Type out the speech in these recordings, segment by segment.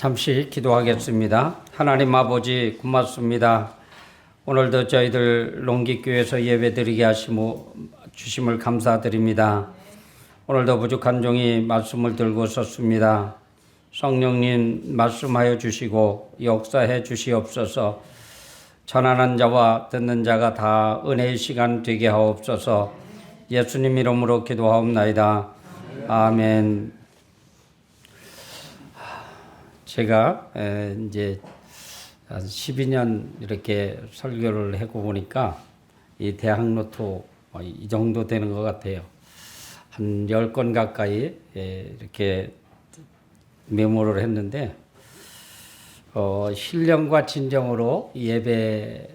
잠시 기도하겠습니다. 하나님 아버지 고맙습니다. 오늘도 저희들 농기교회에서 예배드리게 주심을 감사드립니다. 오늘도 부족한 종이 말씀을 들고 섰습니다. 성령님 말씀하여 주시고 역사해 주시옵소서. 전하는 자와 듣는 자가 다 은혜의 시간 되게 하옵소서. 예수님 이름으로 기도하옵나이다. 아멘. 제가 이제 12년 이렇게 설교를 하고 보니까 이 대학노트 이 정도 되는 것 같아요. 한 10건 가까이 이렇게 메모를 했는데 신령과 진정으로 예배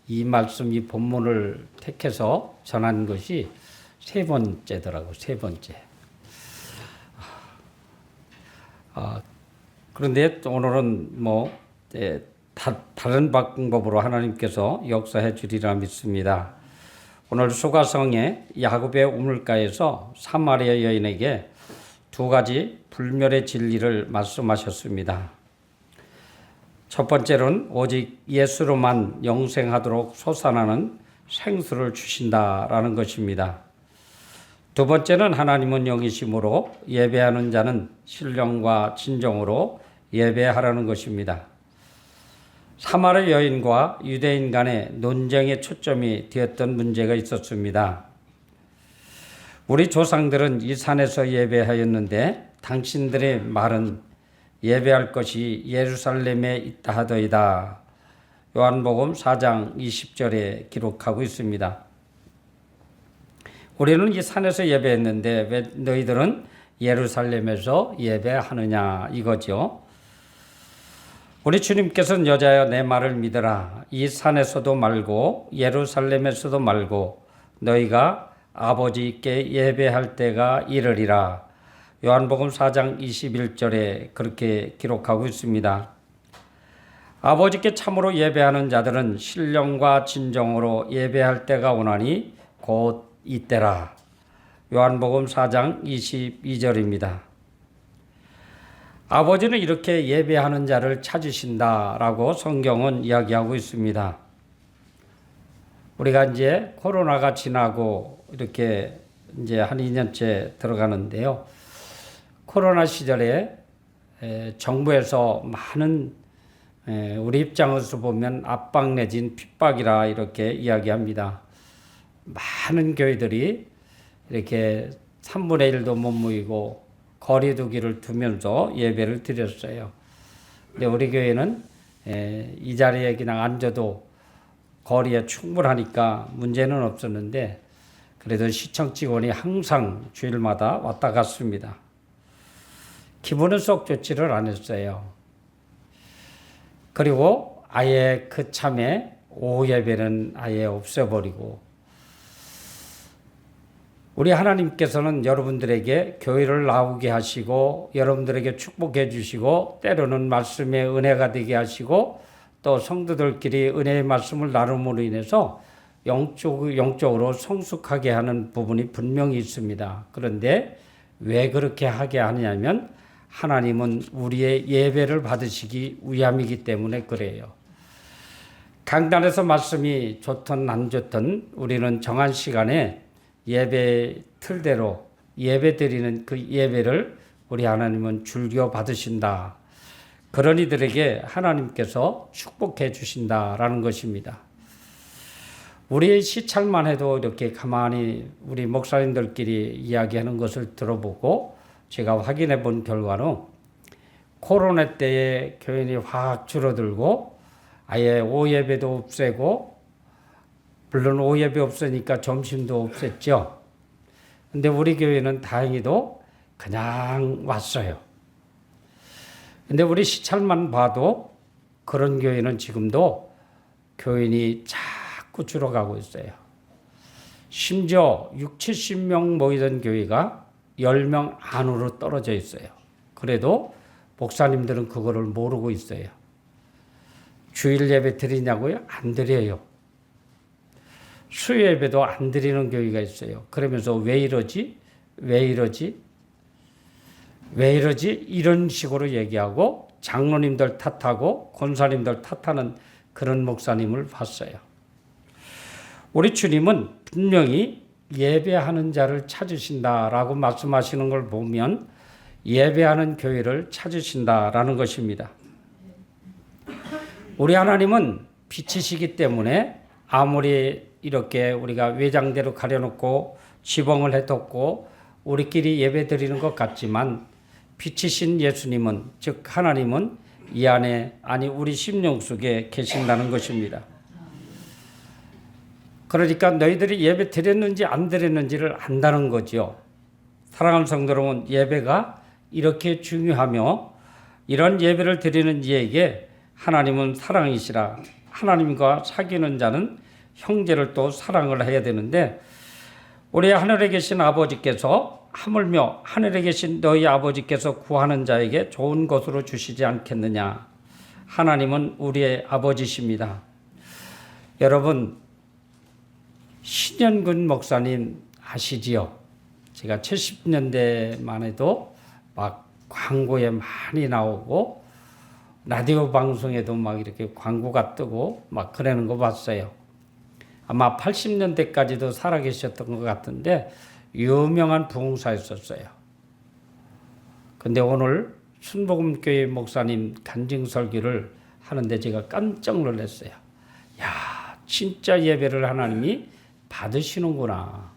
이 말씀 이 본문을 택해서 전한 것이 세 번째더라고. 세 번째. 그런데 오늘은 다른 방법으로 하나님께서 역사해 주리라 믿습니다. 오늘 소가성의 야곱의 우물가에서 사마리아 여인에게 두 가지 불멸의 진리를 말씀하셨습니다. 첫 번째로는 오직 예수로만 영생하도록 솟아나는 생수를 주신다라는 것입니다. 두 번째는 하나님은 영이심으로 예배하는 자는 신령과 진정으로 예배하라는 것입니다. 사마리아 여인과 유대인 간의 논쟁의 초점이 되었던 문제가 있었습니다. 우리 조상들은 이 산에서 예배하였는데 당신들의 말은 예배할 것이 예루살렘에 있다 하더이다. 요한복음 4장 20절에 기록하고 있습니다. 우리는 이 산에서 예배했는데 왜 너희들은 예루살렘에서 예배하느냐 이거죠. 우리 주님께서는 여자여 내 말을 믿으라. 이 산에서도 말고 예루살렘에서도 말고 너희가 아버지께 예배할 때가 이르리라. 요한복음 4장 21절에 그렇게 기록하고 있습니다. 아버지께 참으로 예배하는 자들은 신령과 진정으로 예배할 때가 오나니 곧 이때라. 요한복음 4장 22절입니다. 아버지는 이렇게 예배하는 자를 찾으신다라고 성경은 이야기하고 있습니다. 우리가 이제 코로나가 지나고 이렇게 이제 한 2년째 들어가는데요. 코로나 시절에 정부에서 많은 우리 입장에서 보면 압박 내진 핍박이라 이렇게 이야기합니다. 많은 교회들이 이렇게 3분의 1도 못 모이고 거리두기를 두면서 예배를 드렸어요. 근데 우리 교회는 이 자리에 그냥 앉아도 거리에 충분하니까 문제는 없었는데 그래도 시청 직원이 항상 주일마다 왔다 갔습니다. 기분은 썩 좋지를 않았어요. 그리고 아예 그 참에 오후 예배는 아예 없애버리고 우리 하나님께서는 여러분들에게 교회를 나오게 하시고 여러분들에게 축복해 주시고 때로는 말씀의 은혜가 되게 하시고 또 성도들끼리 은혜의 말씀을 나눔으로 인해서 영적으로 성숙하게 하는 부분이 분명히 있습니다. 그런데 왜 그렇게 하게 하느냐면 하나님은 우리의 예배를 받으시기 위함이기 때문에 그래요. 강단에서 말씀이 좋든 안 좋든 우리는 정한 시간에 예배 틀대로 예배 드리는 그 예배를 우리 하나님은 즐겨 받으신다. 그런 이들에게 하나님께서 축복해 주신다라는 것입니다. 우리의 시찰만 해도 이렇게 가만히 우리 목사님들끼리 이야기하는 것을 들어보고 제가 확인해 본 결과는 코로나 때에 교인이 확 줄어들고 아예 오예배도 없애고 물론 오예배 없으니까 점심도 없앴죠. 근데 우리 교회는 다행히도 그냥 왔어요. 근데 우리 시찰만 봐도 그런 교회는 지금도 교인이 자꾸 줄어가고 있어요. 심지어 6, 70명 모이던 교회가 10명 안으로 떨어져 있어요. 그래도 목사님들은 그거를 모르고 있어요. 주일 예배 드리냐고요? 안 드려요. 수요 예배도 안 드리는 교회가 있어요. 그러면서 왜 이러지? 왜 이러지? 왜 이러지? 이런 식으로 얘기하고 장로님들 탓하고 권사님들 탓하는 그런 목사님을 봤어요. 우리 주님은 분명히 예배하는 자를 찾으신다라고 말씀하시는 걸 보면 예배하는 교회를 찾으신다라는 것입니다. 우리 하나님은 빛이시기 때문에 아무리 이렇게 우리가 외장대로 가려놓고 지붕을 해뒀고 우리끼리 예배 드리는 것 같지만 빛이신 예수님은 즉 하나님은 이 안에 아니 우리 심령 속에 계신다는 것입니다. 그러니까 너희들이 예배 드렸는지 안 드렸는지를 안다는 거죠. 사랑하는 성도 여러분, 예배가 이렇게 중요하며 이런 예배를 드리는 이에게 하나님은 사랑이시라. 하나님과 사귀는 자는 형제를 또 사랑을 해야 되는데 우리 하늘에 계신 아버지께서 하물며 하늘에 계신 너희 아버지께서 구하는 자에게 좋은 것으로 주시지 않겠느냐. 하나님은 우리의 아버지십니다. 여러분, 신현근 목사님 아시지요? 제가 70년대만 해도 막 광고에 많이 나오고 라디오 방송에도 막 이렇게 광고가 뜨고 막 그러는 거 봤어요. 아마 80년대까지도 살아계셨던 것 같은데 유명한 부흥사였었어요. 근데 오늘 순복음교회 목사님 간증 설교를 하는데 제가 깜짝 놀랐어요. 야, 진짜 예배를 하나님이 받으시는구나.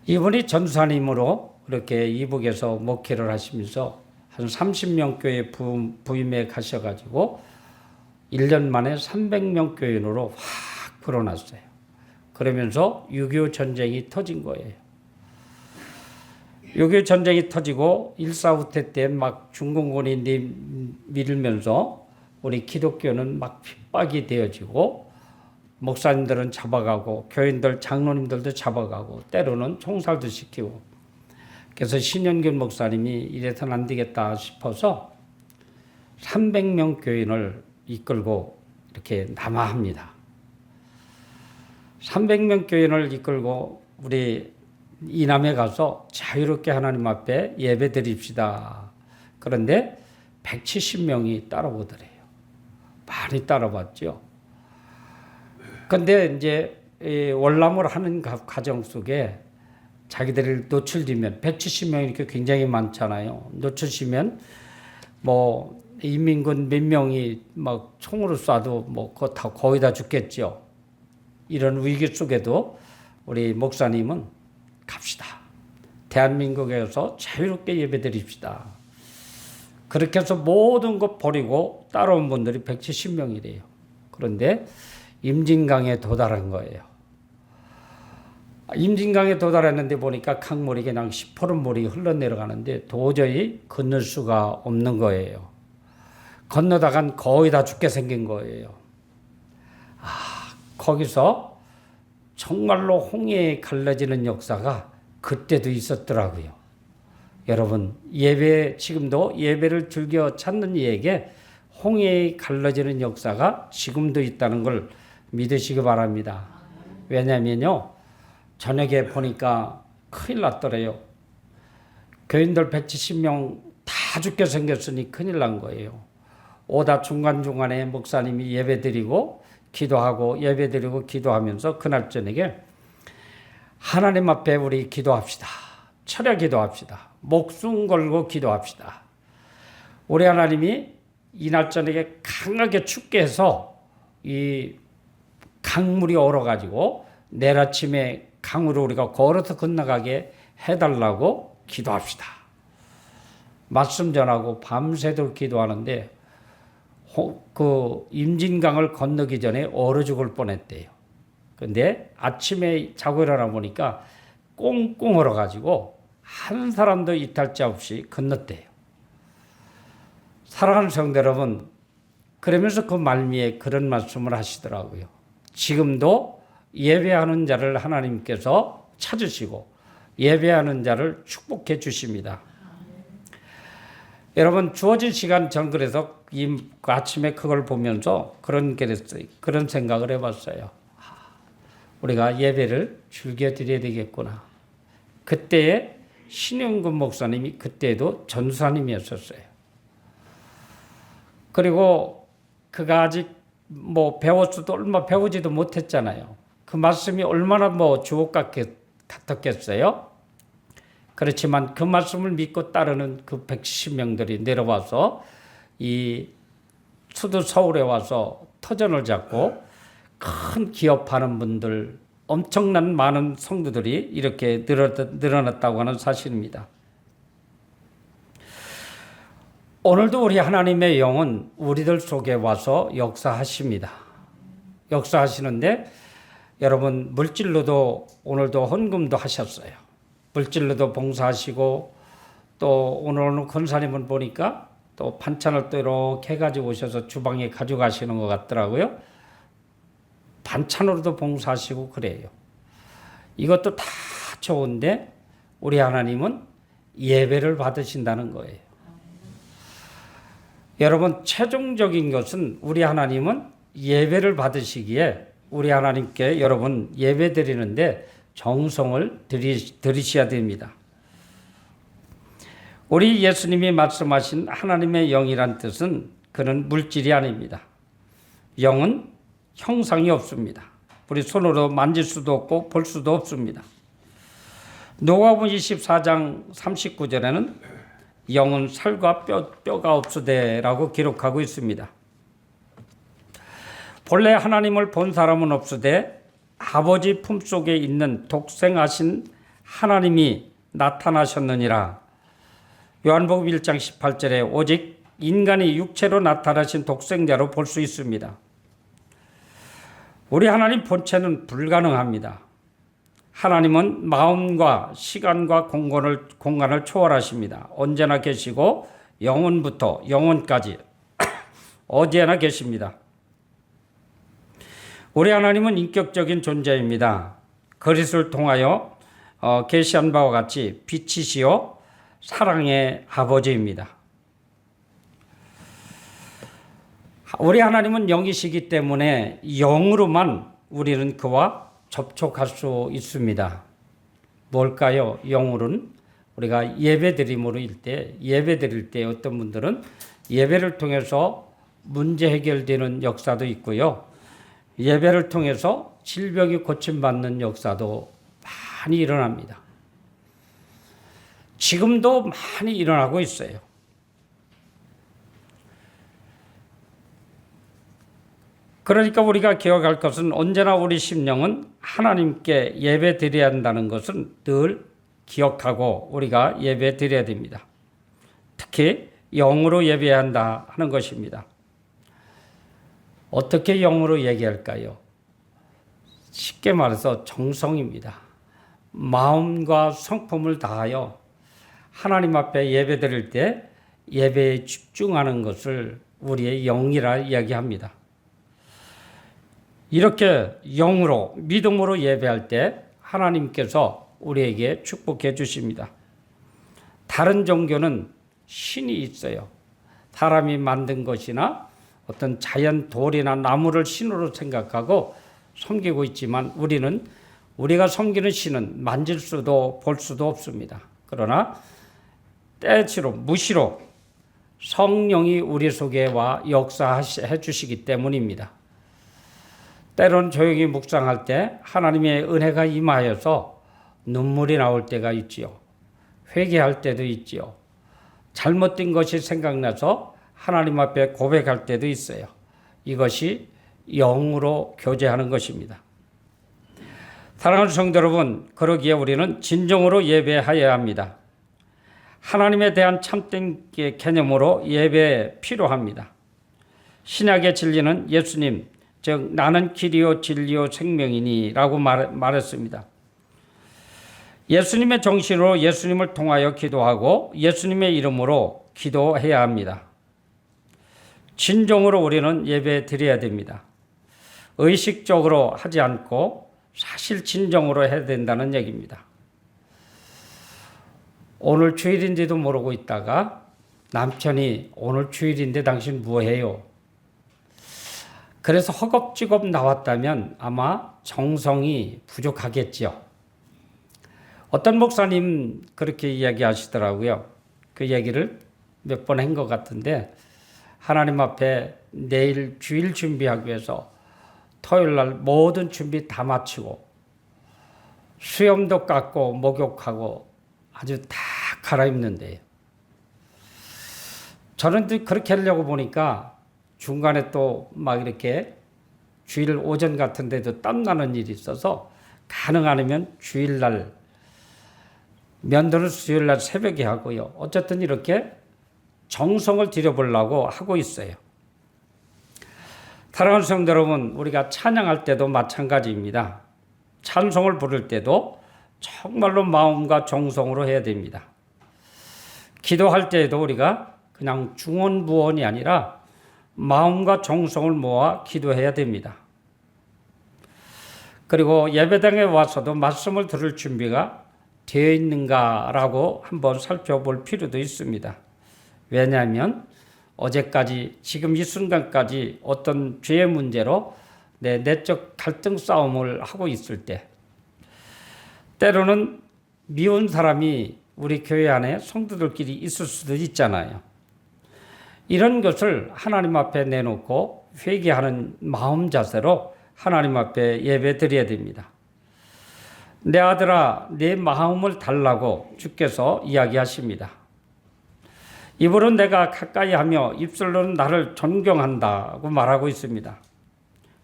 이분이 전사님으로 이렇게 이북에서 목회를 하시면서 한 30명 교회 부임에 가셔가지고 1년 만에 300명 교인으로 확 불어났어요. 그러면서 6.25 전쟁이 터진 거예요. 6.25 전쟁이 터지고 1.4후퇴 때 막 중공군이 밀면서 우리 기독교는 막 핍박이 되어지고 목사님들은 잡아가고 교인들 장로님들도 잡아가고 때로는 총살도 시키고 그래서 신현균 목사님이 이래서는 안 되겠다 싶어서 300명 교인을 이끌고 이렇게 남아합니다. 300명 교인을 이끌고 우리 이남에 가서 자유롭게 하나님 앞에 예배 드립시다. 그런데 170명이 따라오더래요. 많이 따라왔죠. 근데 이제 월남을 하는 과정 속에 자기들이 노출되면 170명이 이렇게 굉장히 많잖아요. 노출시면 뭐 인민군 몇 명이 막 총으로 쏴도 뭐 거의 다 죽겠죠. 이런 위기 속에도 우리 목사님은 갑시다. 대한민국에서 자유롭게 예배드립시다. 그렇게 해서 모든 것 버리고 따라온 분들이 170명이래요. 그런데 임진강에 도달한 거예요. 임진강에 도달했는데 보니까 강물이 그냥 시퍼런 물이 흘러내려가는데 도저히 건널 수가 없는 거예요. 건너다간 거의 다 죽게 생긴 거예요. 거기서 정말로 홍해에 갈라지는 역사가 그때도 있었더라고요. 여러분, 지금도 예배를 즐겨 찾는 이에게 홍해에 갈라지는 역사가 지금도 있다는 걸 믿으시기 바랍니다. 왜냐면요, 저녁에 보니까 큰일 났더래요. 교인들 170명 다 죽게 생겼으니 큰일 난 거예요. 오다 중간중간에 목사님이 예배드리고 기도하고 예배드리고 기도하면서 그날 저녁에 하나님 앞에 우리 기도합시다. 철야 기도합시다. 목숨 걸고 기도합시다. 우리 하나님이 이날 저녁에 강하게 춥게 해서 이 강물이 얼어가지고 내일 아침에 강으로 우리가 걸어서 건너가게 해달라고 기도합시다. 말씀 전하고 밤새도록 기도하는데 그 임진강을 건너기 전에 얼어 죽을 뻔했대요. 근데 아침에 자고 일어나 보니까 꽁꽁 얼어가지고 한 사람도 이탈자 없이 건넜대요. 사랑하는 성도 여러분, 그러면서 그 말미에 그런 말씀을 하시더라고요. 지금도 예배하는 자를 하나님께서 찾으시고 예배하는 자를 축복해 주십니다. 여러분, 주어진 시간 전 그래서 아침에 그걸 보면서 그런 생각을 해봤어요. 우리가 예배를 즐겨 드려야 되겠구나. 그때에 신영근 목사님이 그때도 전사님이었었어요. 그리고 그가 아직 뭐 배웠어도 얼마 배우지도 못했잖아요. 그 말씀이 얼마나 뭐 주옥 같았겠어요? 그렇지만 그 말씀을 믿고 따르는 그 170명들이 내려와서 이 수도 서울에 와서 터전을 잡고 큰 기업하는 분들, 엄청난 많은 성도들이 이렇게 늘어났다고 하는 사실입니다. 오늘도 우리 하나님의 영은 우리들 속에 와서 역사하십니다. 역사하시는데 여러분 물질로도 오늘도 헌금도 하셨어요. 물질로도 봉사하시고 또 오늘 권사님은 보니까 또 반찬을 또 이렇게 해가지고 오셔서 주방에 가져가시는 것 같더라고요. 반찬으로도 봉사하시고 그래요. 이것도 다 좋은데 우리 하나님은 예배를 받으신다는 거예요. 여러분 최종적인 것은 우리 하나님은 예배를 받으시기에 우리 하나님께 여러분 예배 드리는데 정성을 들이셔야 됩니다. 우리 예수님이 말씀하신 하나님의 영이란 뜻은 그는 물질이 아닙니다. 영은 형상이 없습니다. 우리 손으로 만질 수도 없고 볼 수도 없습니다. 누가복음 24장 39절에는 영은 살과 뼈가 없으되라고 기록하고 있습니다. 본래 하나님을 본 사람은 없으되 아버지 품속에 있는 독생하신 하나님이 나타나셨느니라. 요한복음 1장 18절에 오직 인간이 육체로 나타나신 독생자로 볼 수 있습니다. 우리 하나님 본체는 불가능합니다. 하나님은 마음과 시간과 공간을 초월하십니다. 언제나 계시고 영원부터 영원까지 어디에나 계십니다. 우리 하나님은 인격적인 존재입니다. 그리스도를 통하여 계시한 바와 같이 빛이시요 사랑의 아버지입니다. 우리 하나님은 영이시기 때문에 영으로만 우리는 그와 접촉할 수 있습니다. 뭘까요? 영으로는 우리가 예배드림으로일 때, 예배드릴 때 어떤 분들은 예배를 통해서 문제 해결되는 역사도 있고요. 예배를 통해서 질병이 고침받는 역사도 많이 일어납니다. 지금도 많이 일어나고 있어요. 그러니까 우리가 기억할 것은 언제나 우리 심령은 하나님께 예배 드려야 한다는 것은 늘 기억하고 우리가 예배 드려야 됩니다. 특히 영으로 예배해야 한다 하는 것입니다. 어떻게 영으로 얘기할까요? 쉽게 말해서 정성입니다. 마음과 성품을 다하여 하나님 앞에 예배 드릴 때 예배에 집중하는 것을 우리의 영이라 이야기합니다. 이렇게 영으로 믿음으로 예배할 때 하나님께서 우리에게 축복해 주십니다. 다른 종교는 신이 있어요. 사람이 만든 것이나 어떤 자연 돌이나 나무를 신으로 생각하고 섬기고 있지만 우리가 섬기는 신은 만질 수도 볼 수도 없습니다. 그러나 때치로 무시로 성령이 우리 속에 와 역사해 주시기 때문입니다. 때론 조용히 묵상할 때 하나님의 은혜가 임하여서 눈물이 나올 때가 있지요. 회개할 때도 있지요. 잘못된 것이 생각나서 하나님 앞에 고백할 때도 있어요. 이것이 영으로 교제하는 것입니다. 사랑하는 성도 여러분, 그러기에 우리는 진정으로 예배하여야 합니다. 하나님에 대한 참된 개념으로 예배 필요합니다. 신약의 진리는 예수님, 즉 나는 길이요 진리요 생명이니 라고 말했습니다. 예수님의 정신으로 예수님을 통하여 기도하고 예수님의 이름으로 기도해야 합니다. 진정으로 우리는 예배 드려야 됩니다. 의식적으로 하지 않고 사실 진정으로 해야 된다는 얘기입니다. 오늘 주일인지도 모르고 있다가 남편이 오늘 주일인데 당신 뭐해요? 그래서 허겁지겁 나왔다면 아마 정성이 부족하겠죠. 어떤 목사님 그렇게 이야기하시더라고요. 그 얘기를 몇 번 한 것 같은데 하나님 앞에 내일 주일 준비하기 위해서 토요일 날 모든 준비 다 마치고 수염도 깎고 목욕하고 아주 다 갈아입는데요. 저는 그렇게 하려고 보니까 중간에 또 막 이렇게 주일 오전 같은 데도 땀나는 일이 있어서 가능하면 주일날 면도는 수요일날 새벽에 하고요. 어쨌든 이렇게 정성을 들여보려고 하고 있어요. 사랑하는 성도 여러분, 우리가 찬양할 때도 마찬가지입니다. 찬송을 부를 때도 정말로 마음과 정성으로 해야 됩니다. 기도할 때에도 우리가 그냥 중언부언이 아니라 마음과 정성을 모아 기도해야 됩니다. 그리고 예배당에 와서도 말씀을 들을 준비가 되어 있는가라고 한번 살펴볼 필요도 있습니다. 왜냐하면 어제까지 지금 이 순간까지 어떤 죄의 문제로 내 내적 갈등 싸움을 하고 있을 때 때로는 미운 사람이 우리 교회 안에 성도들끼리 있을 수도 있잖아요. 이런 것을 하나님 앞에 내놓고 회개하는 마음 자세로 하나님 앞에 예배 드려야 됩니다. 내 아들아, 내 마음을 달라고 주께서 이야기하십니다. 입으로 내가 가까이 하며 입술로는 나를 존경한다고 말하고 있습니다.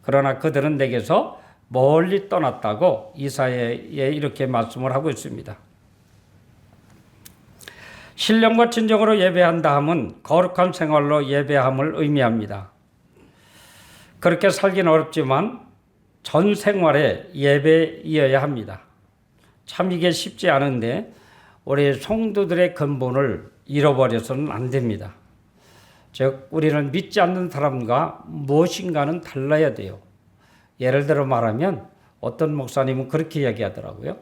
그러나 그들은 내게서 멀리 떠났다고 이사야에 이렇게 말씀을 하고 있습니다. 신령과 진정으로 예배한다 함은 거룩한 생활로 예배함을 의미합니다. 그렇게 살기는 어렵지만 전 생활에 예배이어야 합니다. 참 이게 쉽지 않은데 우리 성도들의 근본을 잃어버려서는 안 됩니다. 즉 우리는 믿지 않는 사람과 무엇인가는 달라야 돼요. 예를 들어 말하면 어떤 목사님은 그렇게 이야기하더라고요.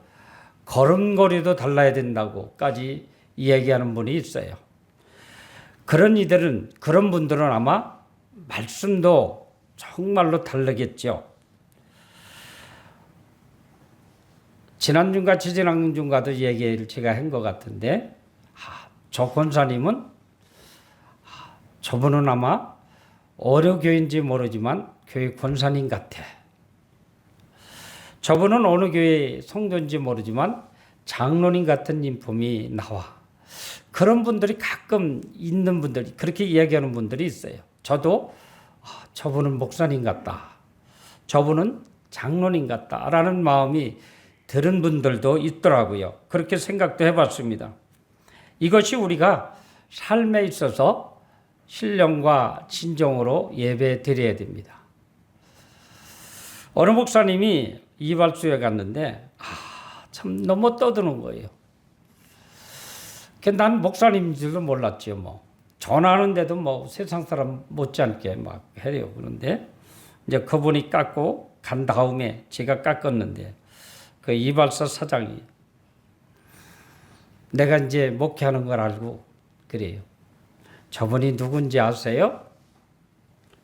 걸음걸이도 달라야 된다고까지 이야기하는 분이 있어요. 그런 분들은 아마 말씀도 정말로 다르겠죠. 지난주인가 지지난주인가도 얘기를 제가 한 것 같은데 저 권사님은 저분은 아마 어느 교회인지 모르지만 교회 권사님 같아. 저분은 어느 교회 성도인지 모르지만 장로님 같은 인품이 나와. 그런 분들이 가끔 있는 분들이 그렇게 이야기하는 분들이 있어요. 저도 저분은 목사님 같다. 저분은 장로님 같다. 라는 마음이 들은 분들도 있더라고요. 그렇게 생각도 해봤습니다. 이것이 우리가 삶에 있어서 신령과 진정으로 예배 드려야 됩니다. 어느 목사님이 이발소에 갔는데 참 너무 떠드는 거예요. 난 목사님인 줄도 몰랐죠. 뭐 전화하는데도 뭐 세상 사람 못지않게 막 해요. 그런데 이제 그분이 깎고 간 다음에 제가 깎았는데 그 이발사 사장이 내가 이제 목회하는 걸 알고 그래요. 저분이 누군지 아세요?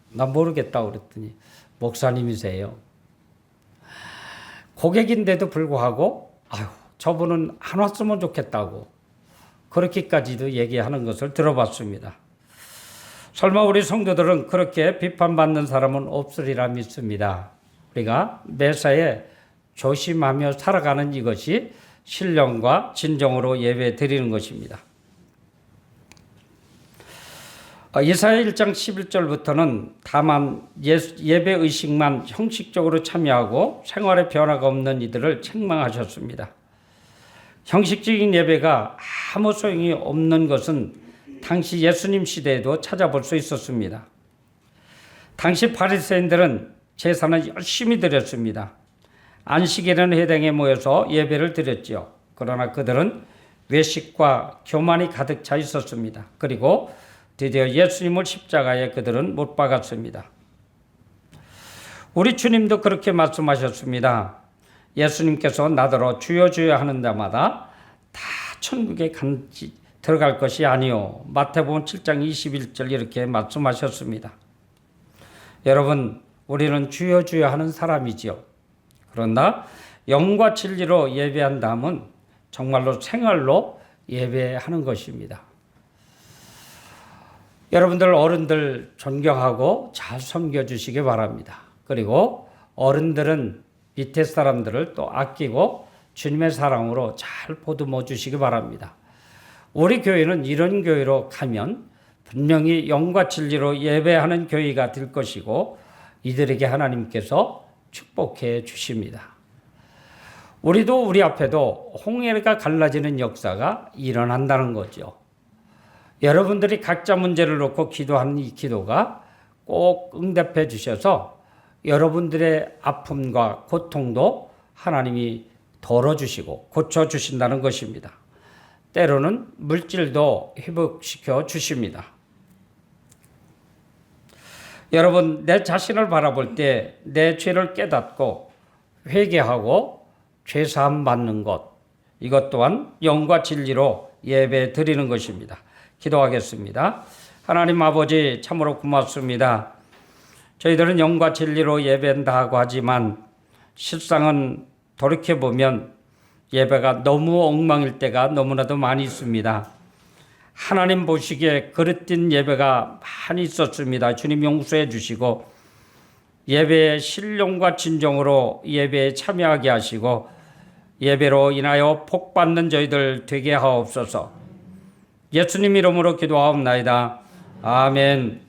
나 모르겠다고 그랬더니 목사님이세요. 고객인데도 불구하고 저분은 안 왔으면 좋겠다고 그렇게까지도 얘기하는 것을 들어봤습니다. 설마 우리 성도들은 그렇게 비판받는 사람은 없으리라 믿습니다. 우리가 매사에 조심하며 살아가는 이것이 신령과 진정으로 예배 드리는 것입니다. 이사야 1장 11절부터는 다만 예배 의식만 형식적으로 참여하고 생활에 변화가 없는 이들을 책망하셨습니다. 형식적인 예배가 아무 소용이 없는 것은 당시 예수님 시대에도 찾아볼 수 있었습니다. 당시 바리새인들은 제사는 열심히 드렸습니다. 안식일에는 회당에 모여서 예배를 드렸죠. 그러나 그들은 외식과 교만이 가득 차 있었습니다. 그리고 드디어 예수님을 십자가에 그들은 못 박았습니다. 우리 주님도 그렇게 말씀하셨습니다. 예수님께서 나더러 주여 주여 하는 자마다 다 천국에 들어갈 것이 아니요. 마태복음 7장 21절 이렇게 말씀하셨습니다. 여러분, 우리는 주여 주여 하는 사람이지요. 그러나 영과 진리로 예배한다면 정말로 생활로 예배하는 것입니다. 여러분들 어른들 존경하고 잘 섬겨주시기 바랍니다. 그리고 어른들은 밑에 사람들을 또 아끼고 주님의 사랑으로 잘 보듬어 주시기 바랍니다. 우리 교회는 이런 교회로 가면 분명히 영과 진리로 예배하는 교회가 될 것이고 이들에게 하나님께서 축복해 주십니다. 우리도 우리 앞에도 홍해가 갈라지는 역사가 일어난다는 거죠. 여러분들이 각자 문제를 놓고 기도하는 이 기도가 꼭 응답해 주셔서 여러분들의 아픔과 고통도 하나님이 덜어주시고 고쳐주신다는 것입니다. 때로는 물질도 회복시켜 주십니다. 여러분, 내 자신을 바라볼 때 내 죄를 깨닫고 회개하고 죄사함 받는 것, 이것 또한 영과 진리로 예배 드리는 것입니다. 기도하겠습니다. 하나님 아버지, 참으로 고맙습니다. 저희들은 영과 진리로 예배한다고 하지만 실상은 돌이켜보면 예배가 너무 엉망일 때가 너무나도 많이 있습니다. 하나님 보시기에 그릇된 예배가 많이 있었습니다. 주님 용서해 주시고 예배의 신령과 진정으로 예배에 참여하게 하시고 예배로 인하여 복받는 저희들 되게 하옵소서. 예수님 이름으로 기도하옵나이다. 아멘.